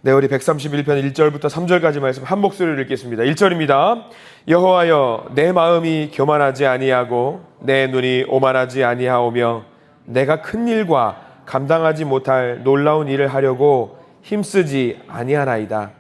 네, 우리 131편 1절부터 3절까지 말씀 한 목소리로 읽겠습니다. 1절입니다. 여호와여, 내 마음이 교만하지 아니하고 내 눈이 오만하지 아니하오며 내가 큰 일과 감당하지 못할 놀라운 일을 하려고 힘쓰지 아니하나이다.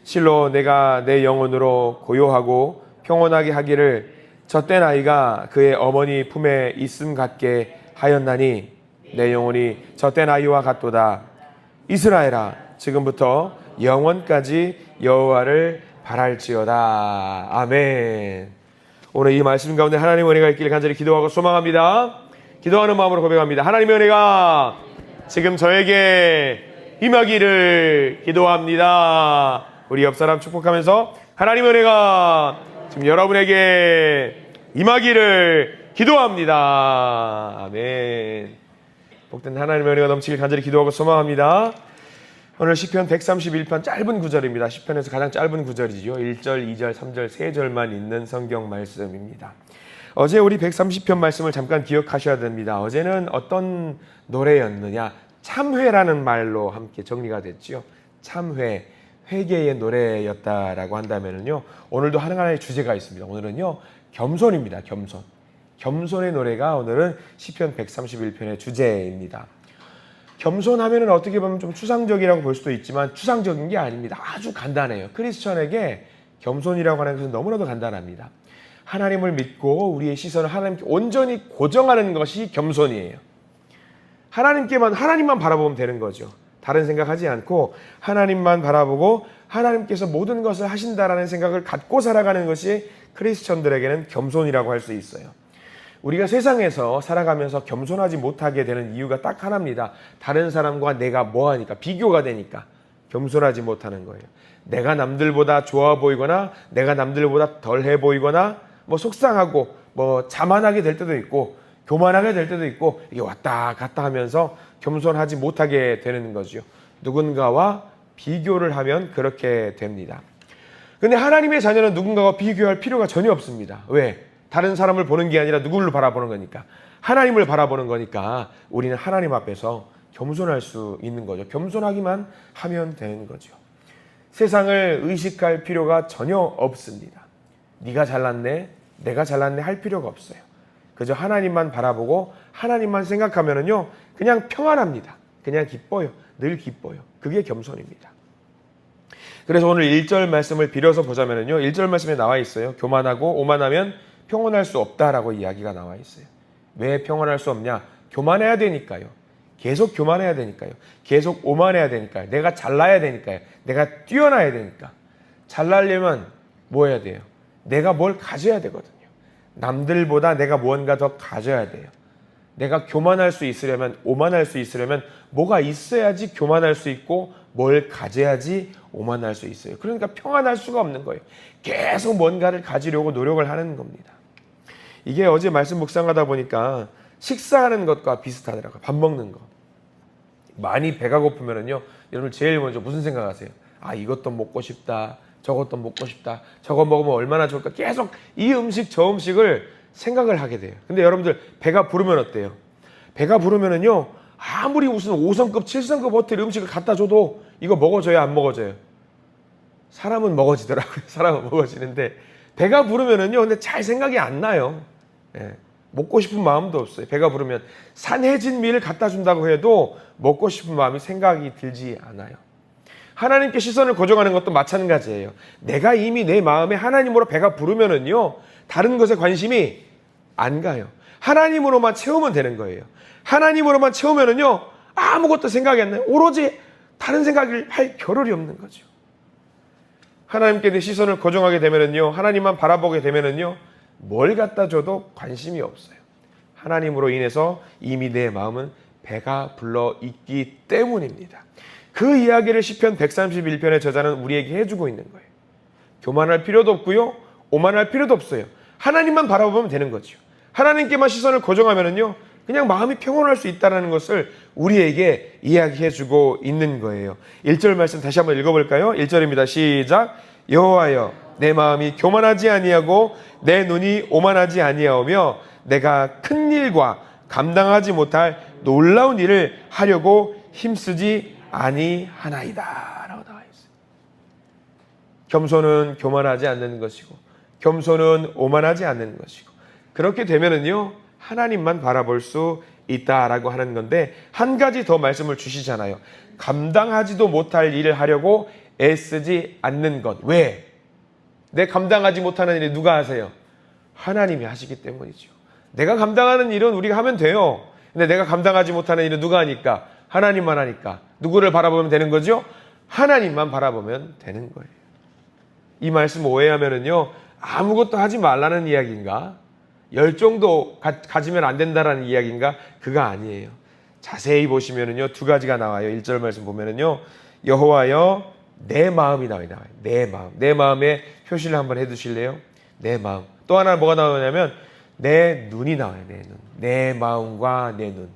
실로 내가 내 영혼으로 고요하고 평온하게 하기를 젖된 아이가 그의 어머니 품에 있음 같게 하였나니 내 영혼이 젖된 아이와 같도다. 이스라엘아, 지금부터 영원까지 여호와를 바랄지어다. 아멘. 오늘 이 말씀 가운데 하나님의 은혜가 있기를 간절히 기도하고 소망합니다. 기도하는 마음으로 고백합니다. 하나님의 은혜가 지금 저에게 임하기를 기도합니다. 우리 옆 사람 축복하면서 하나님의 은혜가 지금 여러분에게 임하기를 기도합니다. 아멘. 복된 하나님의 은혜가 넘치길 간절히 기도하고 소망합니다. 오늘 시편 131편 짧은 구절입니다. 시편에서 가장 짧은 구절이죠. 1절, 2절, 3절, 3절만 있는 성경 말씀입니다. 어제 우리 130편 말씀을 잠깐 기억하셔야 됩니다. 어제는 어떤 노래였느냐? 참회라는 말로 함께 정리가 됐죠. 참회, 회개의 노래였다라고 한다면요. 오늘도 하나의 주제가 있습니다. 오늘은요, 겸손입니다. 겸손. 겸손의 노래가 오늘은 시편 131편의 주제입니다. 겸손하면은 어떻게 보면 좀 추상적이라고 볼 수도 있지만 추상적인 게 아닙니다. 아주 간단해요. 크리스천에게 겸손이라고 하는 것은 너무나도 간단합니다. 하나님을 믿고 우리의 시선을 하나님께 온전히 고정하는 것이 겸손이에요. 하나님만 바라보면 되는 거죠. 다른 생각하지 않고 하나님만 바라보고 하나님께서 모든 것을 하신다라는 생각을 갖고 살아가는 것이 크리스천들에게는 겸손이라고 할 수 있어요. 우리가 세상에서 살아가면서 겸손하지 못하게 되는 이유가 딱 하나입니다. 다른 사람과 내가 뭐하니까, 비교가 되니까 겸손하지 못하는 거예요. 내가 남들보다 좋아 보이거나 내가 남들보다 덜해 보이거나 속상하고 자만하게 될 때도 있고 교만하게 될 때도 있고 이게 왔다 갔다 하면서 겸손하지 못하게 되는 거죠. 누군가와 비교를 하면 그렇게 됩니다. 근데 하나님의 자녀는 누군가와 비교할 필요가 전혀 없습니다. 왜? 다른 사람을 보는 게 아니라 누구를 바라보는 거니까, 하나님을 바라보는 거니까 우리는 하나님 앞에서 겸손할 수 있는 거죠. 겸손하기만 하면 되는 거죠. 세상을 의식할 필요가 전혀 없습니다. 네가 잘났네, 내가 잘났네 할 필요가 없어요. 그저 하나님만 바라보고 하나님만 생각하면은요, 그냥 평안합니다. 그냥 기뻐요. 늘 기뻐요. 그게 겸손입니다. 그래서 오늘 1절 말씀을 빌어서 보자면은요, 1절 말씀에 나와 있어요. 교만하고 오만하면 평온할 수 없다라고 이야기가 나와 있어요. 왜 평온할 수 없냐? 교만해야 되니까요. 계속 교만해야 되니까요. 계속 오만해야 되니까요. 내가 잘나야 되니까요. 내가 뛰어나야 되니까. 잘나려면 뭐 해야 돼요? 내가 뭘 가져야 되거든요. 남들보다 내가 무언가 더 가져야 돼요. 내가 교만할 수 있으려면, 오만할 수 있으려면 뭐가 있어야지 교만할 수 있고 뭘 가져야지 오만할 수 있어요. 그러니까 평안할 수가 없는 거예요. 계속 뭔가를 가지려고 노력을 하는 겁니다. 이게 어제 말씀 묵상하다 보니까 식사하는 것과 비슷하더라고요. 밥 먹는 거. 많이 배가 고프면은요, 여러분 제일 먼저 무슨 생각하세요? 아, 이것도 먹고 싶다. 저것도 먹고 싶다. 저거 먹으면 얼마나 좋을까. 계속 이 음식 저 음식을 생각을 하게 돼요. 근데 여러분들 배가 부르면 어때요? 배가 부르면은요, 아무리 무슨 5성급 7성급 호텔 음식을 갖다 줘도 이거 먹어줘야 안 먹어져요? 사람은 먹어지더라고요. 사람은 먹어지는데 배가 부르면은요, 근데 잘 생각이 안 나요. 예, 먹고 싶은 마음도 없어요. 배가 부르면 산해진 밀을 갖다 준다고 해도 먹고 싶은 마음이 생각이 들지 않아요. 하나님께 시선을 고정하는 것도 마찬가지예요. 내가 이미 내 마음에 하나님으로 배가 부르면은요, 다른 것에 관심이 안 가요. 하나님으로만 채우면 되는 거예요. 하나님으로만 채우면은요, 아무것도 생각이 안 나요. 오로지 다른 생각을 할 겨를이 없는 거죠. 하나님께 내 시선을 고정하게 되면은요, 하나님만 바라보게 되면은요, 뭘 갖다 줘도 관심이 없어요. 하나님으로 인해서 이미 내 마음은 배가 불러 있기 때문입니다. 그 이야기를 시편 131편의 저자는 우리에게 해주고 있는 거예요. 교만할 필요도 없고요, 오만할 필요도 없어요. 하나님만 바라보면 되는 거죠. 하나님께만 시선을 고정하면은요, 그냥 마음이 평온할 수 있다는 것을 우리에게 이야기해주고 있는 거예요. 1절 말씀 다시 한번 읽어볼까요? 1절입니다. 시작. 여호와여, 내 마음이 교만하지 아니하고 내 눈이 오만하지 아니하오며 내가 큰 일과 감당하지 못할 놀라운 일을 하려고 힘쓰지 아니하나이다 라고 나와 있어요. 겸손은 교만하지 않는 것이고 겸손은 오만하지 않는 것이고 그렇게 되면은요 하나님만 바라볼 수 있다라고 하는 건데 한 가지 더 말씀을 주시잖아요. 감당하지도 못할 일을 하려고 애쓰지 않는 것. 왜? 내 감당하지 못하는 일을 누가 하세요? 하나님이 하시기 때문이죠. 내가 감당하는 일은 우리가 하면 돼요. 근데 내가 감당하지 못하는 일은 누가 하니까? 하나님만 하니까. 누구를 바라보면 되는 거죠? 하나님만 바라보면 되는 거예요. 이 말씀 오해하면은요 아무것도 하지 말라는 이야기인가? 열정도 가지면 안 된다라는 이야기인가? 그거 아니에요. 자세히 보시면은요 두 가지가 나와요. 1절 말씀 보면은요 여호와여 내 마음이 나와요. 내 마음. 내 마음에 표시를 한번 해두실래요? 내 마음. 또 하나 뭐가 나오냐면 내 눈이 나와요. 내 눈. 내 마음과 내 눈.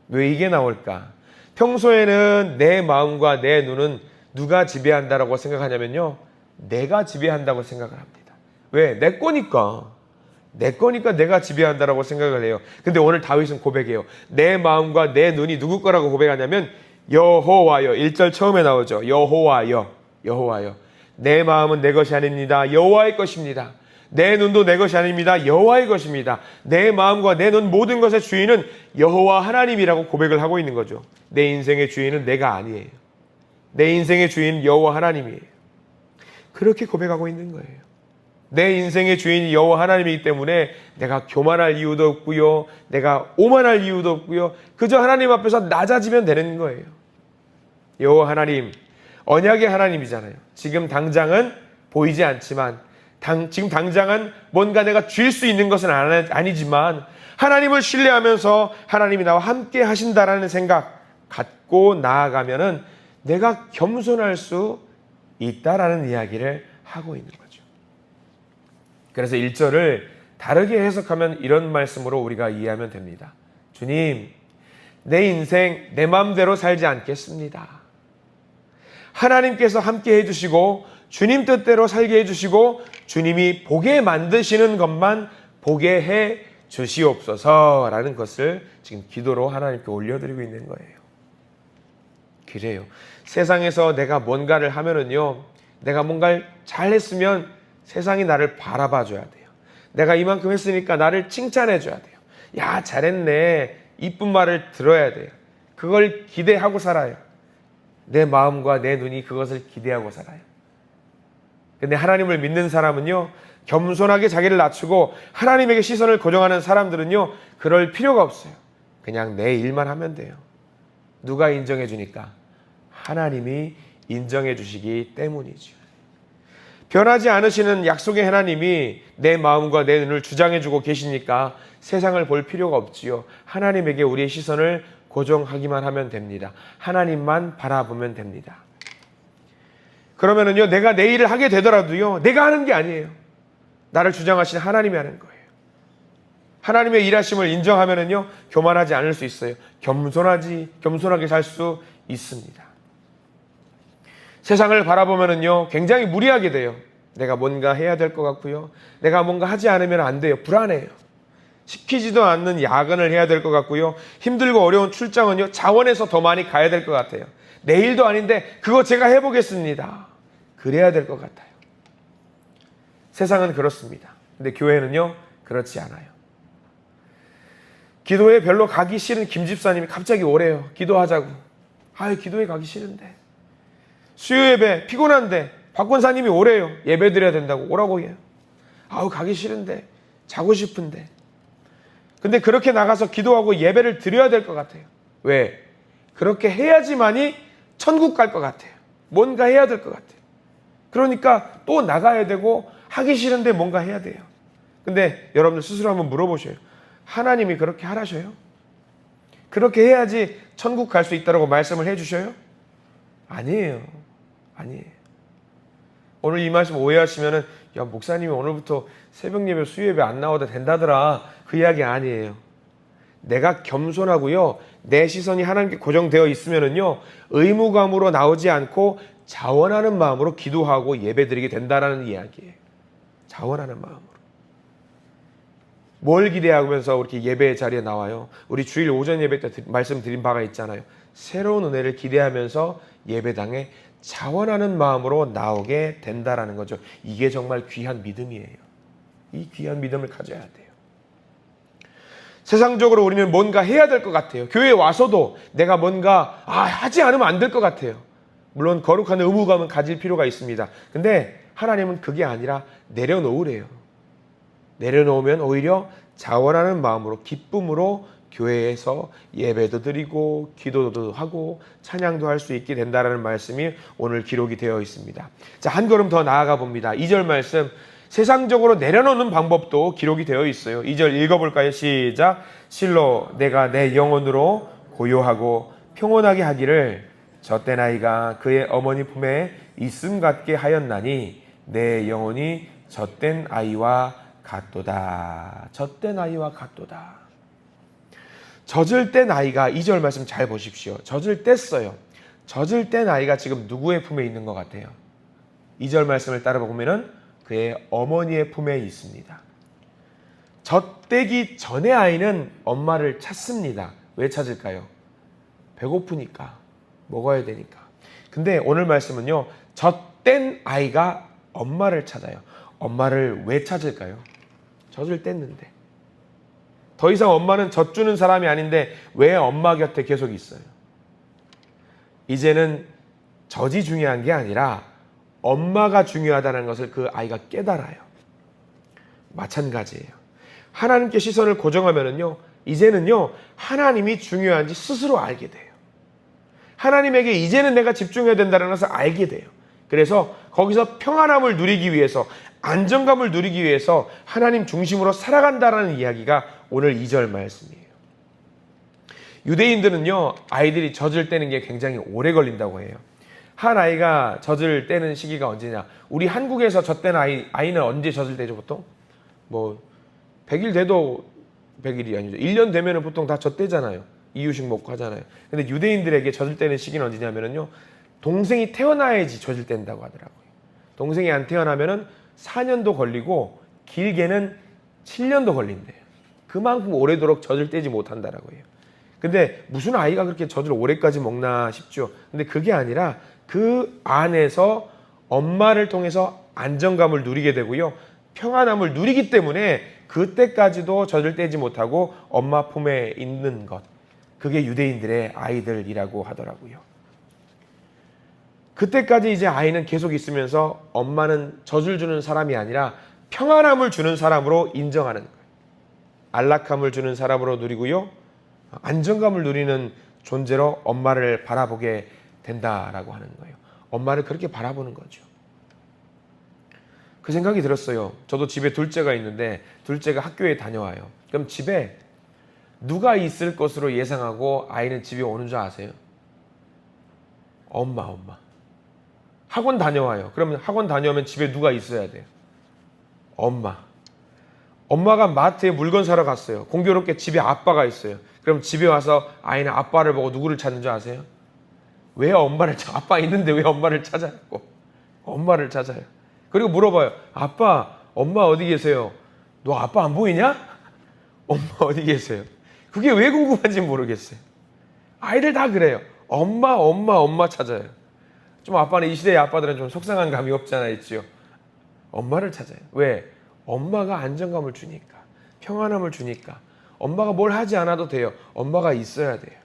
왜 이게 나올까? 평소에는 내 마음과 내 눈은 누가 지배한다라고 생각하냐면요 내가 지배한다고 생각을 합니다. 왜? 내 거니까. 내 거니까 내가 지배한다라고 생각을 해요. 근데 오늘 다윗은 고백해요. 내 마음과 내 눈이 누구 거라고 고백하냐면 여호와여. 1절 처음에 나오죠. 여호와여. 여호와여. 내 마음은 내 것이 아닙니다. 여호와의 것입니다. 내 눈도 내 것이 아닙니다. 여호와의 것입니다. 내 마음과 내 눈 모든 것의 주인은 여호와 하나님이라고 고백을 하고 있는 거죠. 내 인생의 주인은 내가 아니에요. 내 인생의 주인은 여호와 하나님이에요. 그렇게 고백하고 있는 거예요. 내 인생의 주인이 여호와 하나님이기 때문에 내가 교만할 이유도 없고요. 내가 오만할 이유도 없고요. 그저 하나님 앞에서 낮아지면 되는 거예요. 여호와 하나님, 언약의 하나님이잖아요. 지금 당장은 보이지 않지만 지금 당장은 뭔가 내가 줄 수 있는 것은 아니지만 하나님을 신뢰하면서 하나님이 나와 함께 하신다라는 생각 갖고 나아가면은 내가 겸손할 수 있다라는 이야기를 하고 있는 거죠. 그래서 1절을 다르게 해석하면 이런 말씀으로 우리가 이해하면 됩니다. 주님, 내 인생 내 마음대로 살지 않겠습니다. 하나님께서 함께 해주시고 주님 뜻대로 살게 해주시고 주님이 보게 만드시는 것만 보게 해 주시옵소서라는 것을 지금 기도로 하나님께 올려드리고 있는 거예요. 그래요. 세상에서 내가 뭔가를 하면은요, 내가 뭔가를 잘했으면 세상이 나를 바라봐 줘야 돼요. 내가 이만큼 했으니까 나를 칭찬해 줘야 돼요. 야, 잘했네. 이쁜 말을 들어야 돼요. 그걸 기대하고 살아요. 내 마음과 내 눈이 그것을 기대하고 살아요. 근데 하나님을 믿는 사람은요, 겸손하게 자기를 낮추고 하나님에게 시선을 고정하는 사람들은요, 그럴 필요가 없어요. 그냥 내 일만 하면 돼요. 누가 인정해 주니까? 하나님이 인정해 주시기 때문이죠. 변하지 않으시는 약속의 하나님이 내 마음과 내 눈을 주장해 주고 계시니까 세상을 볼 필요가 없지요. 하나님에게 우리의 시선을 고정하기만 하면 됩니다. 하나님만 바라보면 됩니다. 그러면은요, 내가 내 일을 하게 되더라도요, 내가 하는 게 아니에요. 나를 주장하신 하나님이 하는 거예요. 하나님의 일하심을 인정하면은요, 교만하지 않을 수 있어요. 겸손하게 살 수 있습니다. 세상을 바라보면은요, 굉장히 무리하게 돼요. 내가 뭔가 해야 될 것 같고요. 내가 뭔가 하지 않으면 안 돼요. 불안해요. 시키지도 않는 야근을 해야 될 것 같고요. 힘들고 어려운 출장은요, 자원에서 더 많이 가야 될 것 같아요. 내 일도 아닌데 그거 제가 해보겠습니다. 그래야 될 것 같아요. 세상은 그렇습니다. 근데 교회는요, 그렇지 않아요. 기도에 별로 가기 싫은 김 집사님이 갑자기 오래요. 기도하자고. 기도에 가기 싫은데. 수요 예배 피곤한데 박 권사님이 오래요. 예배 드려야 된다고 오라고 해요. 가기 싫은데, 자고 싶은데. 근데 그렇게 나가서 기도하고 예배를 드려야 될 것 같아요. 왜? 그렇게 해야지만이 천국 갈 것 같아요. 뭔가 해야 될 것 같아요. 그러니까 또 나가야 되고 하기 싫은데 뭔가 해야 돼요. 근데 여러분들 스스로 한번 물어보셔요. 하나님이 그렇게 하라셔요? 그렇게 해야지 천국 갈 수 있다고 말씀을 해주셔요? 아니에요. 오늘 이 말씀 오해하시면은, 야, 목사님이 오늘부터 새벽 예배, 수요 예배 안 나와도 된다더라. 그 이야기 아니에요. 내가 겸손하고요, 내 시선이 하나님께 고정되어 있으면은요, 의무감으로 나오지 않고 자원하는 마음으로 기도하고 예배드리게 된다라는 이야기예요. 자원하는 마음으로. 뭘 기대하면서 이렇게 예배 자리에 나와요? 우리 주일 오전 예배 때 말씀드린 바가 있잖아요. 새로운 은혜를 기대하면서 예배당에 자원하는 마음으로 나오게 된다라는 거죠. 이게 정말 귀한 믿음이에요. 이 귀한 믿음을 가져야 돼요. 세상적으로 우리는 뭔가 해야 될 것 같아요. 교회에 와서도 내가 뭔가 하지 않으면 안 될 것 같아요. 물론 거룩한 의무감은 가질 필요가 있습니다. 근데 하나님은 그게 아니라 내려놓으래요. 내려놓으면 오히려 자원하는 마음으로 기쁨으로 교회에서 예배도 드리고 기도도 하고 찬양도 할 수 있게 된다라는 말씀이 오늘 기록이 되어 있습니다. 자, 한 걸음 더 나아가 봅니다. 2절 말씀, 세상적으로 내려놓는 방법도 기록이 되어 있어요. 2절 읽어볼까요? 시작. 실로 내가 내 영혼으로 고요하고 평온하게 하기를 젖된 아이가 그의 어머니 품에 있음 같게 하였나니 내 영혼이 젖된 아이와 같도다. 젖된 아이와 같도다. 젖을 뗀 아이가 2절 말씀 잘 보십시오. 젖을 뗐어요. 젖을 뗀 아이가 지금 누구의 품에 있는 것 같아요? 2절 말씀을 따라 보면은 그의 어머니의 품에 있습니다. 젖대기 전의 아이는 엄마를 찾습니다. 왜 찾을까요? 배고프니까, 먹어야 되니까. 근데 오늘 말씀은요, 젖된 아이가 엄마를 찾아요. 엄마를 왜 찾을까요? 젖을 뗐는데. 더 이상 엄마는 젖 주는 사람이 아닌데 왜 엄마 곁에 계속 있어요? 이제는 젖이 중요한 게 아니라 엄마가 중요하다는 것을 그 아이가 깨달아요. 마찬가지예요. 하나님께 시선을 고정하면은요, 이제는요, 하나님이 중요한지 스스로 알게 돼요. 하나님에게 이제는 내가 집중해야 된다는 것을 알게 돼요. 그래서 거기서 평안함을 누리기 위해서, 안정감을 누리기 위해서 하나님 중심으로 살아간다라는 이야기가 오늘 2절 말씀이에요. 유대인들은요, 아이들이 젖을 떼는 게 굉장히 오래 걸린다고 해요. 한 아이가 젖을 떼는 시기가 언제냐? 우리 한국에서 젖된 아이는 언제 젖을 떼죠, 보통? 100일 돼도 100일이 아니죠. 1년 되면 보통 다 젖대잖아요. 이유식 먹고 하잖아요. 근데 유대인들에게 젖을 떼는 시기는 언제냐면요, 동생이 태어나야지 젖을 뗀다고 하더라고요. 동생이 안 태어나면은 4년도 걸리고 길게는 7년도 걸린대요. 그만큼 오래도록 젖을 떼지 못한다라고 해요. 근데 무슨 아이가 그렇게 젖을 오래까지 먹나 싶죠. 근데 그게 아니라 그 안에서 엄마를 통해서 안정감을 누리게 되고요, 평안함을 누리기 때문에 그때까지도 젖을 떼지 못하고 엄마 품에 있는 것, 그게 유대인들의 아이들이라고 하더라고요. 그때까지 이제 아이는 계속 있으면서 엄마는 젖을 주는 사람이 아니라 평안함을 주는 사람으로 인정하는 거예요. 안락함을 주는 사람으로 누리고요, 안정감을 누리는 존재로 엄마를 바라보게 된다라고 하는 거예요. 엄마를 그렇게 바라보는 거죠. 그 생각이 들었어요. 저도 집에 둘째가 있는데 둘째가 학교에 다녀와요. 그럼 집에 누가 있을 것으로 예상하고 아이는 집에 오는 줄 아세요? 엄마. 학원 다녀와요. 그러면 학원 다녀오면 집에 누가 있어야 돼요? 엄마. 엄마가 마트에 물건 사러 갔어요. 공교롭게 집에 아빠가 있어요. 그럼 집에 와서 아이는 아빠를 보고 누구를 찾는 줄 아세요? 왜 엄마를 찾아? 아빠 있는데 왜 엄마를 찾아갖고? 엄마를 찾아요. 그리고 물어봐요. 아빠, 엄마 어디 계세요? 너 아빠 안 보이냐? 엄마 어디 계세요? 그게 왜 궁금한지 모르겠어요. 아이들 다 그래요. 엄마 찾아요. 좀 아빠는, 이 시대의 아빠들은 좀 속상한 감이 없잖아 있죠. 엄마를 찾아요. 왜? 엄마가 안정감을 주니까, 평안함을 주니까. 엄마가 뭘 하지 않아도 돼요. 엄마가 있어야 돼요.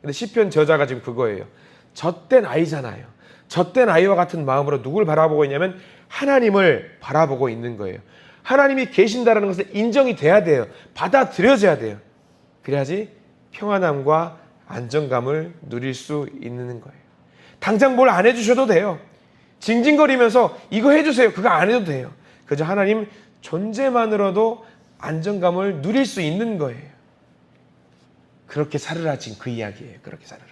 근데 시편 저자가 지금 그거예요. 젖된 아이잖아요. 젖된 아이와 같은 마음으로 누굴 바라보고 있냐면 하나님을 바라보고 있는 거예요. 하나님이 계신다는 것을 인정이 돼야 돼요. 받아들여져야 돼요. 그래야지 평안함과 안정감을 누릴 수 있는 거예요. 당장 뭘 안 해주셔도 돼요. 징징거리면서 이거 해주세요, 그거 안 해도 돼요. 그저 하나님 존재만으로도 안정감을 누릴 수 있는 거예요. 그렇게 살으라, 지금 그 이야기예요. 그렇게 살으라.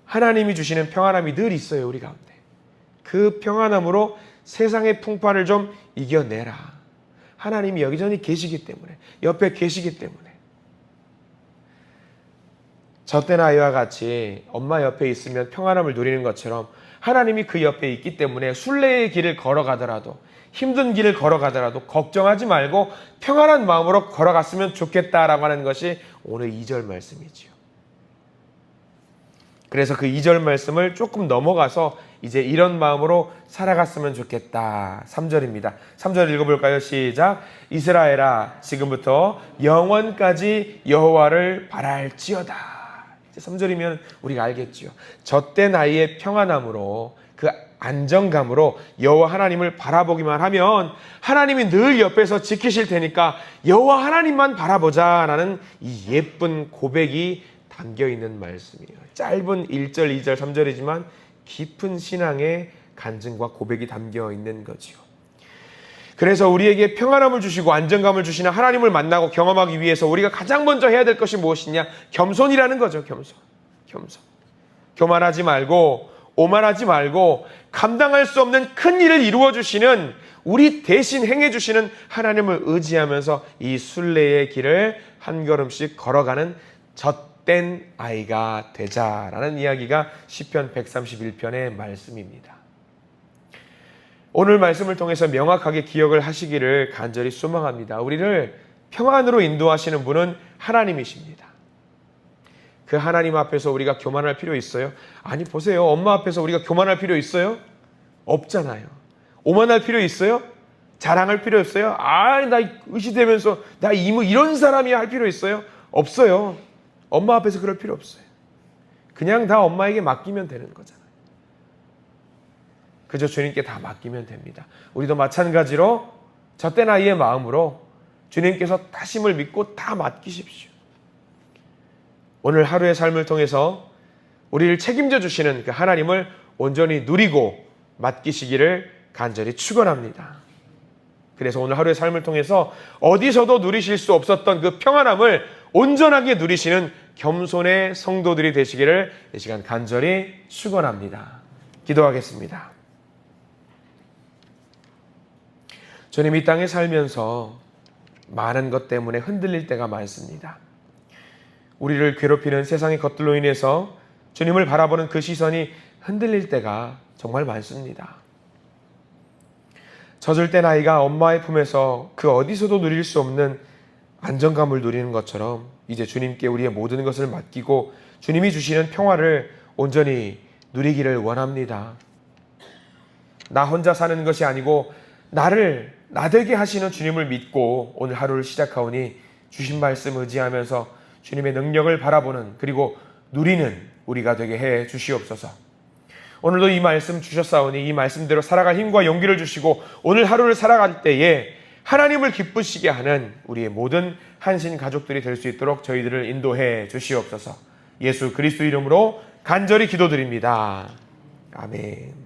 하나님이 주시는 평안함이 늘 있어요, 우리 가운데. 그 평안함으로 세상의 풍파를 좀 이겨내라. 하나님이 여기저기 계시기 때문에, 옆에 계시기 때문에. 젖된 아이와 같이 엄마 옆에 있으면 평안함을 누리는 것처럼 하나님이 그 옆에 있기 때문에 순례의 길을 걸어가더라도, 힘든 길을 걸어가더라도 걱정하지 말고 평안한 마음으로 걸어갔으면 좋겠다라고 하는 것이 오늘 2절 말씀이지요. 그래서 그 2절 말씀을 조금 넘어가서 이제 이런 마음으로 살아갔으면 좋겠다. 3절입니다. 3절 읽어볼까요? 시작. 이스라엘아 지금부터 영원까지 여호와를 바랄지어다. 이제 3절이면 우리가 알겠죠. 젖된 아이의 평안함으로 그 안정감으로 여호와 하나님을 바라보기만 하면 하나님이 늘 옆에서 지키실 테니까 여호와 하나님만 바라보자라는 이 예쁜 고백이 담겨있는 말씀이에요. 짧은 1절, 2절, 3절이지만 깊은 신앙의 간증과 고백이 담겨있는 거지요. 그래서 우리에게 평안함을 주시고 안정감을 주시는 하나님을 만나고 경험하기 위해서 우리가 가장 먼저 해야 될 것이 무엇이냐? 겸손이라는 거죠. 겸손. 교만하지 말고 오만하지 말고 감당할 수 없는 큰 일을 이루어 주시는 우리 대신 행해 주시는 하나님을 의지하면서 이 순례의 길을 한 걸음씩 걸어가는 젖된 아이가 되자라는 이야기가 시편 131편의 말씀입니다. 오늘 말씀을 통해서 명확하게 기억을 하시기를 간절히 소망합니다. 우리를 평안으로 인도하시는 분은 하나님이십니다. 그 하나님 앞에서 우리가 교만할 필요 있어요? 아니 보세요. 엄마 앞에서 우리가 교만할 필요 있어요? 없잖아요. 오만할 필요 있어요? 자랑할 필요 있어요? 나 의시되면서 나 이런 사람이야 할 필요 있어요? 없어요. 엄마 앞에서 그럴 필요 없어요. 그냥 다 엄마에게 맡기면 되는 거잖아요. 그저 주님께 다 맡기면 됩니다. 우리도 마찬가지로 젖된 아이의 마음으로 주님께서 다심을 믿고 다 맡기십시오. 오늘 하루의 삶을 통해서 우리를 책임져 주시는 그 하나님을 온전히 누리고 맡기시기를 간절히 축원합니다. 그래서 오늘 하루의 삶을 통해서 어디서도 누리실 수 없었던 그 평안함을 온전하게 누리시는 겸손의 성도들이 되시기를 이 시간 간절히 축원합니다. 기도하겠습니다. 주님, 이 땅에 살면서 많은 것 때문에 흔들릴 때가 많습니다. 우리를 괴롭히는 세상의 것들로 인해서 주님을 바라보는 그 시선이 흔들릴 때가 정말 많습니다. 젖을 땐 아이가 엄마의 품에서 그 어디서도 누릴 수 없는 안정감을 누리는 것처럼 이제 주님께 우리의 모든 것을 맡기고 주님이 주시는 평화를 온전히 누리기를 원합니다. 나 혼자 사는 것이 아니고 나를 나되게 하시는 주님을 믿고 오늘 하루를 시작하오니 주신 말씀 의지하면서 주님의 능력을 바라보는 그리고 누리는 우리가 되게 해 주시옵소서. 오늘도 이 말씀 주셨사오니 이 말씀대로 살아갈 힘과 용기를 주시고 오늘 하루를 살아갈 때에 하나님을 기쁘시게 하는 우리의 모든 한신 가족들이 될 수 있도록 저희들을 인도해 주시옵소서. 예수 그리스도 이름으로 간절히 기도드립니다. 아멘.